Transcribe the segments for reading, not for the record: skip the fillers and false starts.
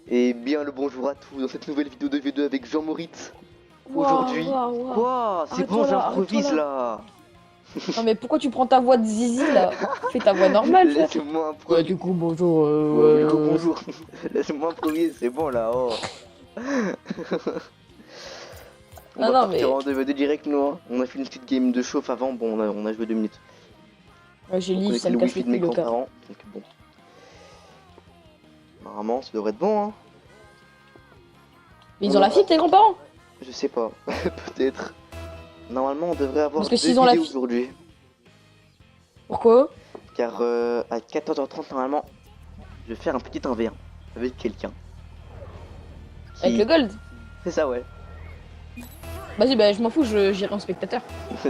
Et bien le bonjour à tous dans cette nouvelle vidéo de V2 avec Jean-Moritz. Aujourd'hui. Waouh. Quoi? C'est bon, Arrête-toi là, arrête-toi j'improvise là. là. Non mais pourquoi tu prends ta voix de zizi là? Fais ta voix normale, frère. Laissez-moi Ouais, improviser. du coup, bonjour. Ouais, mais go bonjour. Laissez-moi improviser, c'est bon là. Oh. On Non, va non, partir mais en 2v2 direct nous. Hein. On a fait une petite game de chauffe avant. Bon, on a joué 2 minutes. ouais, j'ai On lu, connectait ça le me casse les wifi de mes couilles le cas. grands-parents. Donc bon. Normalement, ça devrait être bon. Hein. Mais ils ont la fibre, tes grands-parents? Je sais pas. Peut-être. Normalement, on devrait avoir Parce que 2 s'ils ont la vidéos fibre. aujourd'hui. Pourquoi? Car à 14h30 normalement, je vais faire un petit 1v1 avec quelqu'un. Avec le gold? C'est ça ouais. Vas-y, bah je m'en fous, j'irai en spectateur.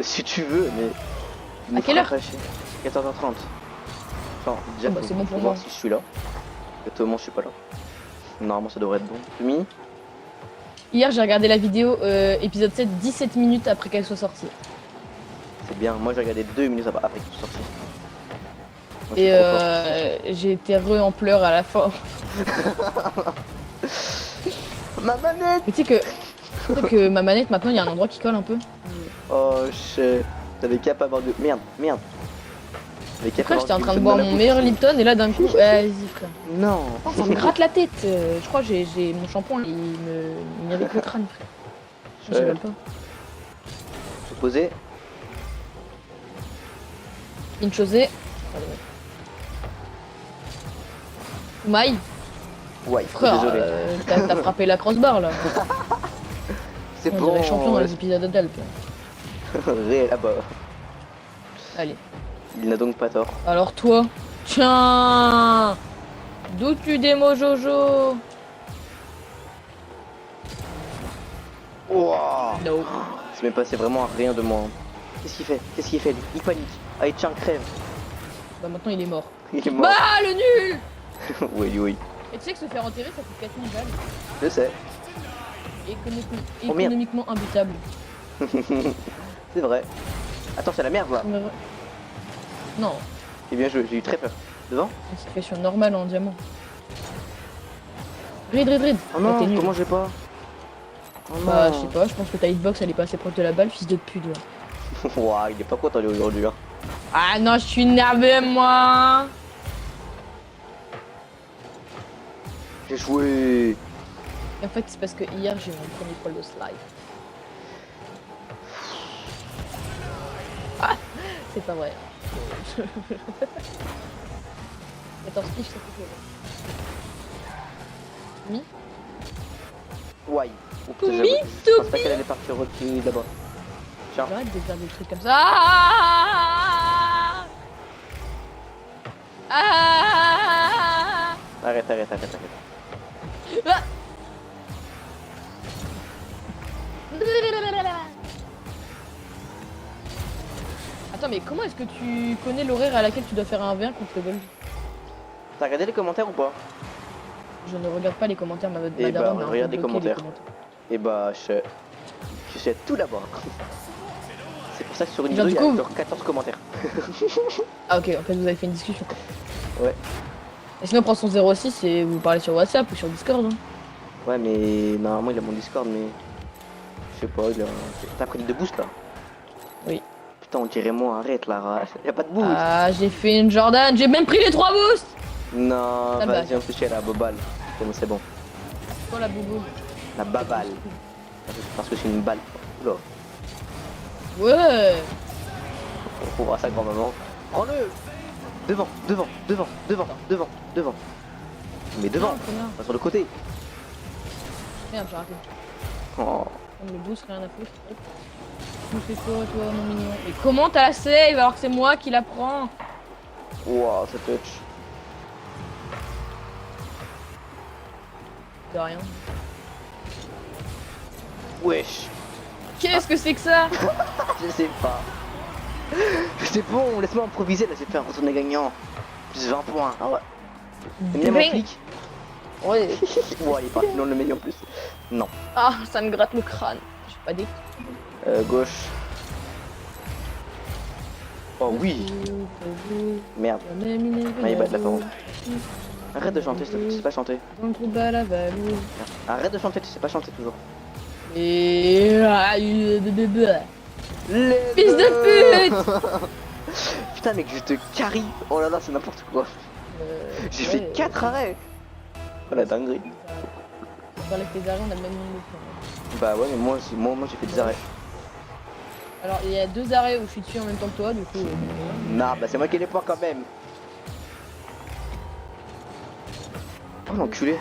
Si tu veux, mais... À quelle heure? 14h30. Enfin, déjà, Oh, bah, c'est bon pour voir moi. si je suis là. Actuellement, je suis pas là. Normalement, ça devrait être bon. Fumi. Hier, j'ai regardé la vidéo épisode 7, 17 minutes après qu'elle soit sortie. C'est bien. Moi, j'ai regardé 2 minutes après qu'il soit sorti. Moi, je Et suis trop fort. j'ai été en pleurs à la fin. Ma manette. Mais tu sais que ma manette, maintenant, il y a un endroit qui colle un peu. Oh, shit. T'avais qu'à pas avoir de... Merde, merde. T'avais qu'à pas Après, j'étais en avoir train de Lipton boire dans la mon bouche. meilleur Lipton et là, d'un coup, vas-y, frère. Non. Oh, ça me gratte la tête. Je crois que j'ai mon shampoing, il m'irrite le crâne, frère. Je rigole pas. Se poser. Une chose. Maï, Ouais, frère, désolé. t'as frappé la crossbar là. C'est On bon. dirait champion dans les épisodes d'Alp. Réel là-bas. Allez. Il n'a donc pas tort. Alors toi, tiens, d'où tu démo Jojo? Wouah. No. C'est même passé vraiment à rien de moi. Qu'est-ce qu'il fait? Qu'est-ce qu'il fait lui? Il panique. Allez tiens, crève. Bah maintenant il est mort. Il est mort. Bah le nul. Oui, oui. Et tu sais que se faire enterrer ça coûte 4000 balles. Je sais. Économiquement, Combien? économiquement imbutable. C'est vrai. Attends, c'est la merde là. Non, Eh bien joué, j'ai eu très peur. Devant? une situation normale en diamant. Ride. Oh non, t'es nul. comment j'ai pas? Oh Bah non. je sais pas, je pense que ta hitbox elle est pas assez proche de la balle, fils de pute. Ouais. Ouah, il est pas content lui aujourd'hui. Hein. Ah non, je suis énervé moi. J'ai joué. En fait, c'est parce que hier j'ai eu mon premier poil de slide. Ah, c'est pas vrai. 14 piges, ça fait plaisir. Mi Ouais. Oups, Toumi, je pense pas qu'elle allait partir au-dessus là-bas. Tiens. J'arrête de faire des trucs comme ça. Ah ah Arrête. ah. Attends, mais comment est-ce que tu connais l'horaire à laquelle tu dois faire un V1 contre le Gold? T'as regardé les commentaires ou pas? Je ne regarde pas les commentaires, ma Eh bah, daronne a un peu regarde les bloqué commentaires. Eh bah, je suis à tout là-bas. C'est pour ça que sur une Genre, vidéo, du il y a coup, genre 14 commentaires. Ah ok, en fait vous avez fait une discussion. Ouais. Et sinon on prend son 06 et vous parlez sur WhatsApp ou sur Discord. Hein. Ouais, mais normalement, il a mon Discord, mais... Je sais pas, il a... T'as pris de boost, là? Oui. Putain, on dirait moi, arrête, là. Y a pas de boost. Ah j'ai fait une Jordan, j'ai même pris les 3 boosts. Non, La vas-y, balle. on se à la bobale. C'est bon. Quoi la boubou? La babale. Parce que c'est une balle. Oula. Ouais. On voir ça grand-maman. Prends-le. Devant. Mais devant, Non, combien? pas sur le côté. Merde, j'ai raté. Oh. Comme le boost, rien à foutre. Hop. Je me fais quoi toi mon mignon? Mais comment t'as la save alors que c'est moi qui la prends? Wow, ça touch. De rien. Wesh. Qu'est-ce que c'est que ça? Je sais pas. C'est bon, laisse-moi improviser, là, j'ai fait un retourné gagnant. Plus 20 points. Ah ouais. T'aimes bien mon Bing. flic? Ouais. Ouais, il est parti dans le meilleur en plus. Non. Ah, ça me gratte le crâne. J'ai pas des... Gauche. Oh oui. Merde. My bad, là, par contre. Arrête de chanter, s'il te plaît, tu sais pas chanter. Dans le trou de la valouse. Arrête de chanter, tu sais pas chanter toujours. Et... Les Fils de pute. Putain mec, je te carry. Oh là là, c'est n'importe quoi. J'ai fait 4 arrêts. Oh la dinguerie. On parle avec tes arrêts, on a le même nombre de points. Bah ouais, mais moi j'ai fait des arrêts. Alors il y a 2 arrêts où je suis dessus en même temps que toi, du coup. Nah, bah c'est moi qui ai les points quand même. Oh l'enculé.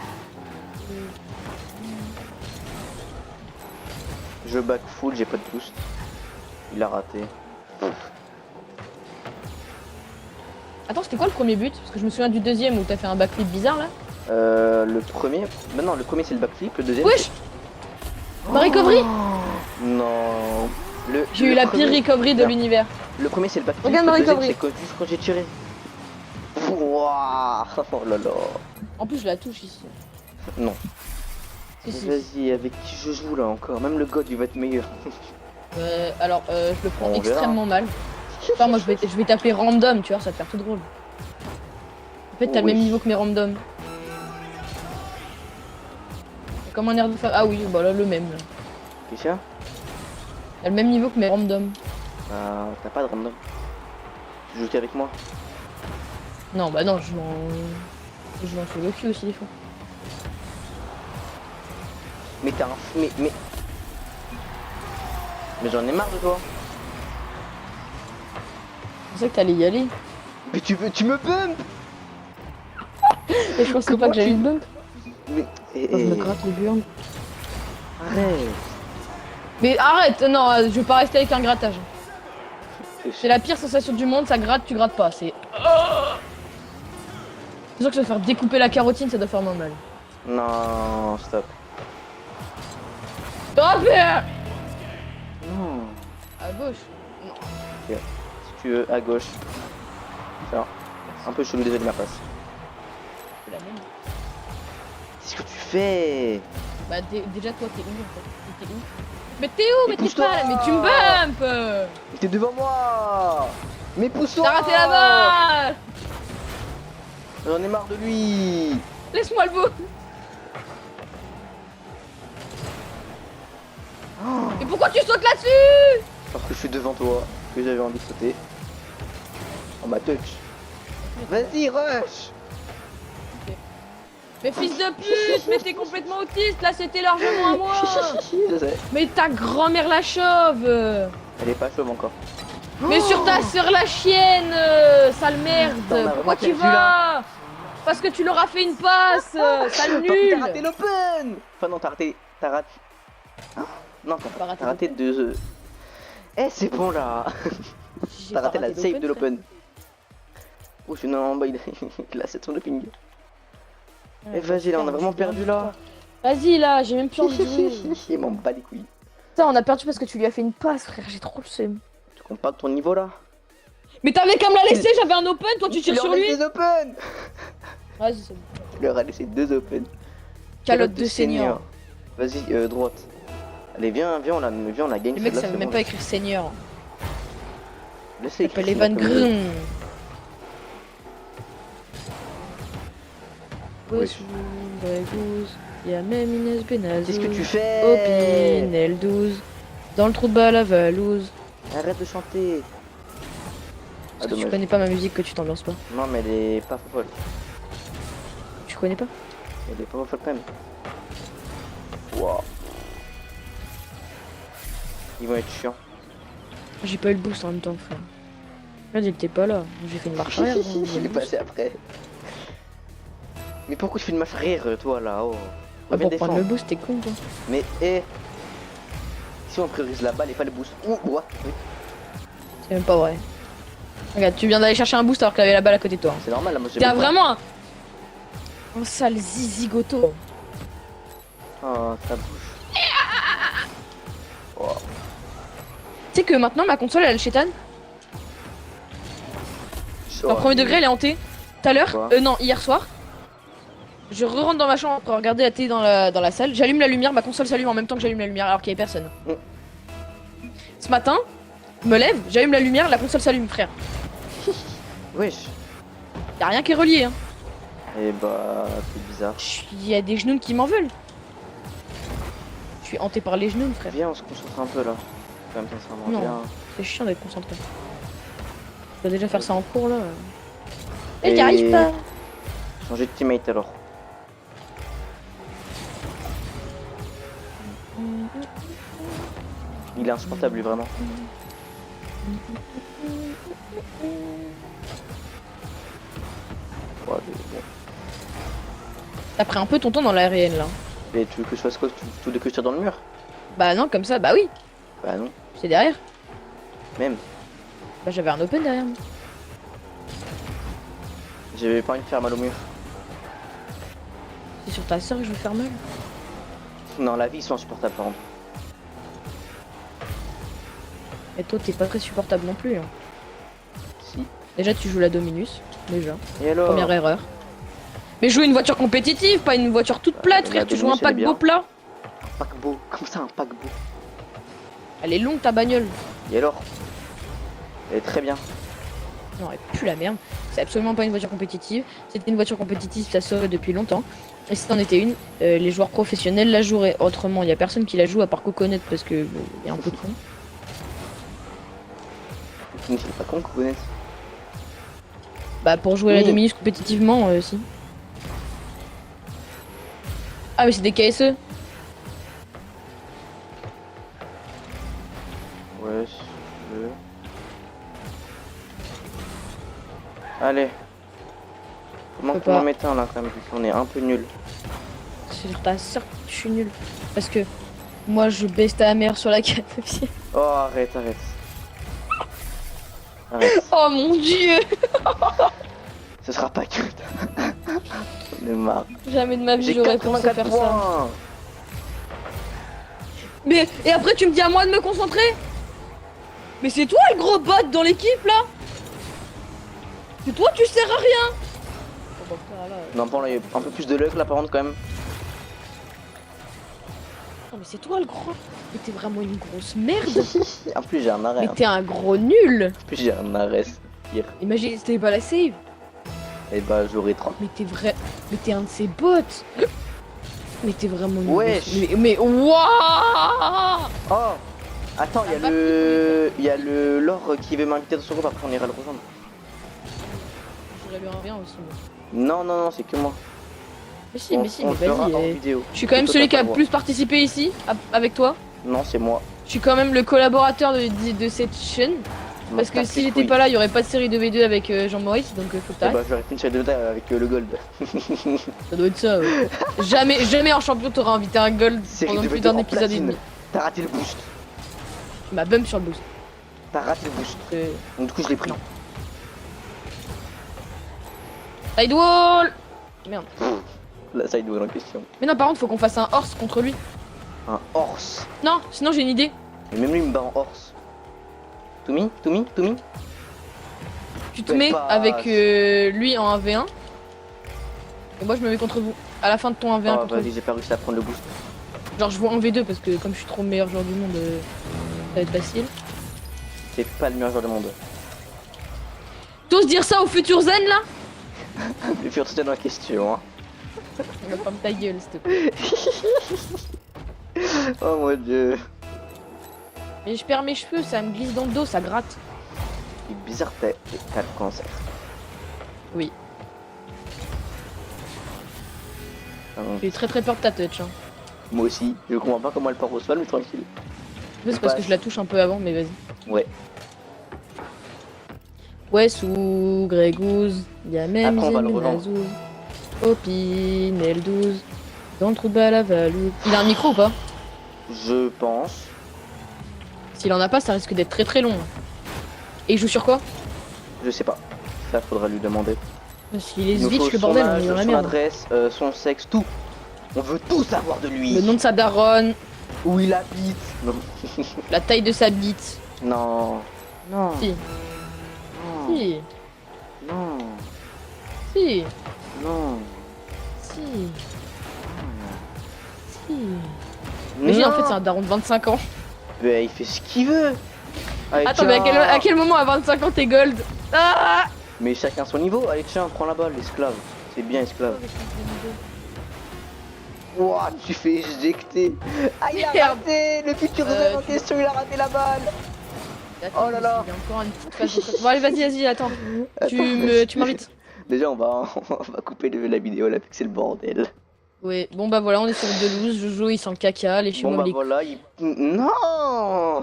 Je back full, j'ai pas de boost. Il a raté. Attends, c'était quoi le premier but? Parce que je me souviens du deuxième où t'as fait un backflip bizarre là. Le premier. Bah non, le premier c'est le backflip, le deuxième. Wesh! Ma recovery? Non. J'ai eu la pire recovery de l'univers. Le premier c'est le backflip. Regarde ma le deuxième recovery. c'est juste quand j'ai tiré. Wouah. Oh là là. En plus, je la touche ici. Non. Si, si. Vas-y, avec qui je joue là encore? Même le god il va être meilleur. Alors, je le prends On verra. extrêmement mal. Enfin, moi, je vais taper random, tu vois, ça va te faire tout drôle. En fait, t'as le Oui. même niveau que mes random. Comme un air de faire. Ah oui, bah là, le même. Là. Qu'est-ce qu'il y a? T'as le même niveau que mes random. T'as pas de random. Tu joues qu'avec moi? Non, bah non, je joue en solo queue aussi, des fois. Mais t'as un. Mais j'en ai marre de toi. Je pensais que t'allais y aller. Mais tu me bump. Et je pensais pas que j'allais le bump. Mais. Je me gratte les burnes. Arrête. Mais arrête, non, je vais pas rester avec un grattage. C'est la pire sensation du monde, ça gratte, tu grattes pas. C'est. C'est sûr que ça va faire découper la carotine, ça doit faire moins mal. Non, stop. Stop it! Non. À gauche. Si tu veux, à gauche. Tiens. Un peu chelou déjà de ma place. C'est la même. Qu'est-ce que tu fais? Bah déjà toi t'es où en fait? T'es où? Mais t'es où? Mais t'es pousse-toi. pas là, mais tu me bumpes! T'es devant moi. Mais pousse-toi. T'as raté la balle! J'en ai marre de lui. Laisse-moi le bout! Mais pourquoi tu sautes là-dessus? Parce que je suis devant toi, que j'avais envie de sauter. On m'a touch. Vas-y, rush. Mais fils de pute, mais t'es complètement autiste, là c'était largement à moi! Je sais. Mais ta grand-mère la chauve! Elle est pas chauve encore. Mais sur ta sœur la chienne, sale merde! T'en as Pourquoi vraiment tu perdu, vas? Parce que tu leur as fait une passe, sale Parce que nul! t'as raté l'open. Enfin non, t'as raté. Hein? Non, Pas raté t'as raté deux. Eh, c'est bon là. J'ai T'as pas raté la raté save de frère. l'open. Oh, je suis non, bah il a 700 de ping. Eh, vas-y, là, on a vraiment perdu là. Vas-y là, j'ai même plus envie de jouer. Il m'en bat les couilles. Putain, on a perdu parce que tu lui as fait une passe, frère, j'ai trop le seum. Tu comptes pas ton niveau là? Mais t'avais qu'à me la laisser, j'avais un open, toi tu tires sur lui. des open. Vas-y, c'est bon. Tu leur as laissé 2 open. Calotte de senior. Vas-y, droite. Allez, viens, on la gagne. Les mecs celle-là, savent c'est même bon. pas écrire senior. Laisse-les Il s'appelle écrire Evan comme Grun. Wesh. Y'a même Inès Benazou. Qu'est-ce que tu fais? Opinel 12. Dans le trou de balle à Valouse. Arrête de chanter. Parce que tu connais pas ma musique, que tu t'ambiances pas. Non, mais elle est pas folle. Tu connais pas? Elle est pas folle quand même. Waouh. Ils vont être chiants. J'ai pas eu le boost en même temps, frère. Regarde, il était pas là. J'ai fait une marche arrière. Il est passé après. Mais pourquoi tu fais une marche arrière, toi là? Oh. Pour Reviens prendre le défendre. boost, t'es con, toi. Mais si on priorise la balle et pas le boost. Ouh, what? Oui. C'est même pas vrai. Regarde, tu viens d'aller chercher un boost alors que t'avais la balle à côté de toi. C'est normal là, moi j'ai T'es même pas- vraiment un sale zizigoto. Oh, ta bouche. Oh. Tu sais que maintenant ma console elle a le chétan. En premier degré elle est hantée. Tout à l'heure, Quoi non, hier soir. Je re-rentre dans ma chambre pour regarder la télé dans la salle. J'allume la lumière, ma console s'allume en même temps que j'allume la lumière alors qu'il y avait personne. Mm. Ce matin, je me lève, j'allume la lumière, la console s'allume, frère. Wesh. Y'a rien qui est relié, hein. Et bah, c'est bizarre. Il y a des genoux qui m'en veulent. Je suis hanté par les genoux, frère. Viens, on se concentre un peu là. Quand même, sincèrement, Non. bien. C'est chiant d'être concentré. Je dois déjà faire ça en cours là. Elle n'y arrive pas. Changer de teammate alors. Il est insupportable lui vraiment. Ouais, mais bon. T'as pris un peu ton temps dans l'aérienne là. Et tu veux que je fasse quoi? Tu veux que je tire dans le mur? Bah non, comme ça, bah oui. Bah non, C'est derrière. même. Bah j'avais un open derrière moi. J'avais pas envie de faire mal au mur. C'est sur ta soeur que je veux faire mal. Non, la vie ils sont insupportables par contre. Et toi t'es pas très supportable non plus. Hein. Si. Déjà tu joues la Dominus. Déjà. Et alors? Première erreur. Mais joue une voiture compétitive, pas une voiture toute plate, frère. la Tu joues un Dominus, elle est paquebot bien. plat. Paquebot, comme ça un paquebot. Elle est longue ta bagnole. Et alors? Elle est très bien. Non, elle pue la merde. C'est absolument pas une voiture compétitive. C'était une voiture compétitive, ça serait depuis longtemps. Et si c'en était une, les joueurs professionnels la joueraient. Autrement, il y a personne qui la joue à part Coconut parce que y a un peu de con. Mais c'est pas con, Coconut. Bah pour jouer à Oui. la Dominus compétitivement, si. Ah mais c'est des KSE. Ouais, si tu veux. Allez. Comment Faut qu'on en pas. met un là quand même, vu qu'on est un peu nul. C'est sur ta soeur que je suis nul. Parce que moi je baisse ta mère sur la canne à pied. Oh, arrête, arrête. Arrête. Oh mon dieu. Ce sera pas que. On est marre. Jamais de ma vie J'ai j'aurais pensé 84 faire ça. points. Mais et après tu me dis à moi de me concentrer. Mais c'est toi le gros bot dans l'équipe là. C'est toi tu sers à rien. Non, bon, là, il y a un peu plus de luck là par contre quand même. Non mais c'est toi le gros. Mais t'es vraiment une grosse merde. En plus, j'ai un arrêt. Mais hein. t'es un gros nul. En plus, j'ai un arrêt. C'est pire. Imagine si t'avais pas la save. Et bah, j'aurai 30. Mais t'es vrai. Mais t'es un de ces bots. Mais t'es vraiment une Wesh. grosse- Mais waouh. Oh! Attends, il y a Ah, le. Il y a le Laure qui veut m'inviter dans son groupe, après on ira le rejoindre. J'aurais lui un rien aussi. moi. Non, non, non, c'est que moi. Mais si, On- mais si, on mais le fera vas-y. hors vidéo. Je suis quand même Toi, celui qui t'as a pas le le plus participé ici, avec toi. droit. Non, c'est moi. Je suis quand même le collaborateur de cette chaîne. Parce que si j'étais pas là, il y aurait pas de série 2v2 avec Jean-Maurice, donc faut que Eh t'arrêtes. bah, je vais arrêter une série de bataille avec le gold. Ça doit être ça, ouais. jamais en champion t'auras invité un gold Série pendant de plus bataille d'un en épisode et platine. demi. T'as raté le boost. Tu m'as bump sur le boost. T'as raté le boost. Euh, Donc, du coup, je l'ai pris. Sidewall. Merde. La sidewall en question. Mais non, par contre, faut qu'on fasse un horse contre lui. Un horse. Non, sinon j'ai une idée. Et même lui, il me bat en horse. Toumi, Toumi, Toumi. Tu te Ouais, mets passe. avec lui en 1v1. Et moi je me mets contre vous. À la fin de ton 1v1 Oh, contre vous. vas-y, j'ai pas réussi à prendre le boost. Genre je joue 1v2 parce que comme je suis trop meilleur joueur du monde, ça va être facile. C'est pas le meilleur joueur du monde. T'oses dire ça au futur Zen là? Le futur c'était dans la question. Hein. Ferme ta gueule s'il te plaît. Oh mon dieu. Mais je perds mes cheveux, ça me glisse dans le dos, ça gratte. C'est bizarre, t'as le cancer. Oui. Ah non. J'ai très peur de ta touch. Hein. Moi aussi, je comprends pas comment elle part au sol, mais tranquille. C'est parce que je la touche un peu avant, mais vas-y. Ouais. Ouais, sous Grégouze, y'a même Après, on va le Zemenazouz, Opine, L12, dans le trou de balle à Valou. Il a un micro ou pas? Je pense. S'il en a pas, ça risque d'être très long. Et il joue sur quoi? Je sais pas. Ça faudra lui demander. Parce qu'il est Il nous Switch, faut le son bordel, on âge, est dans la son merde. adresse, son sexe, tout. On veut tout savoir de lui. Le nom de sa daronne, Où il habite. Non. la taille de sa bite. Non. Non. Si, Non. si, Non. si, Non. si, si. Mais en fait, c'est un daron de 25 ans. Bah, il fait ce qu'il veut. Allez, Attends, mais à quel moment à 25 ans t'es gold? Ah! Mais chacun son niveau. Allez, tiens, prends la balle, esclave. C'est bien, esclave. Ouah, je me suis fait éjecter. Ah, il a Merde. raté. Le futur rêve en question, il a raté la balle. Attends, Oh là là. il y a encore une petite phase de- Bon allez vas-y, attends. Tu m'invites. Déjà, on va couper la vidéo là, vu que c'est le bordel. Oui, bon bah voilà, on est sur une Delouse, Jojo il sent caca, les Bon, chevaux bah les voilà, Non.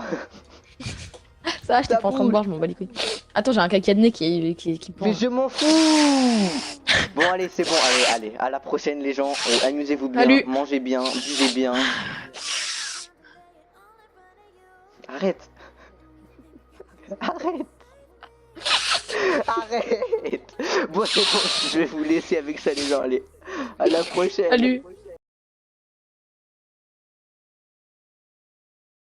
Ça va, j'étais Ça pas en train de bouge. boire, je m'en bats les couilles. Attends, j'ai un caca de nez qui pend. Mais je m'en fous. Bon, allez, c'est bon. Allez, à la prochaine, les gens. Amusez-vous bien, Salut. mangez bien, buvez bien. Arrête. Arrête. Arrête. Bon, c'est bon, je vais vous laisser avec ça, les gens. Allez, à la prochaine. Salut.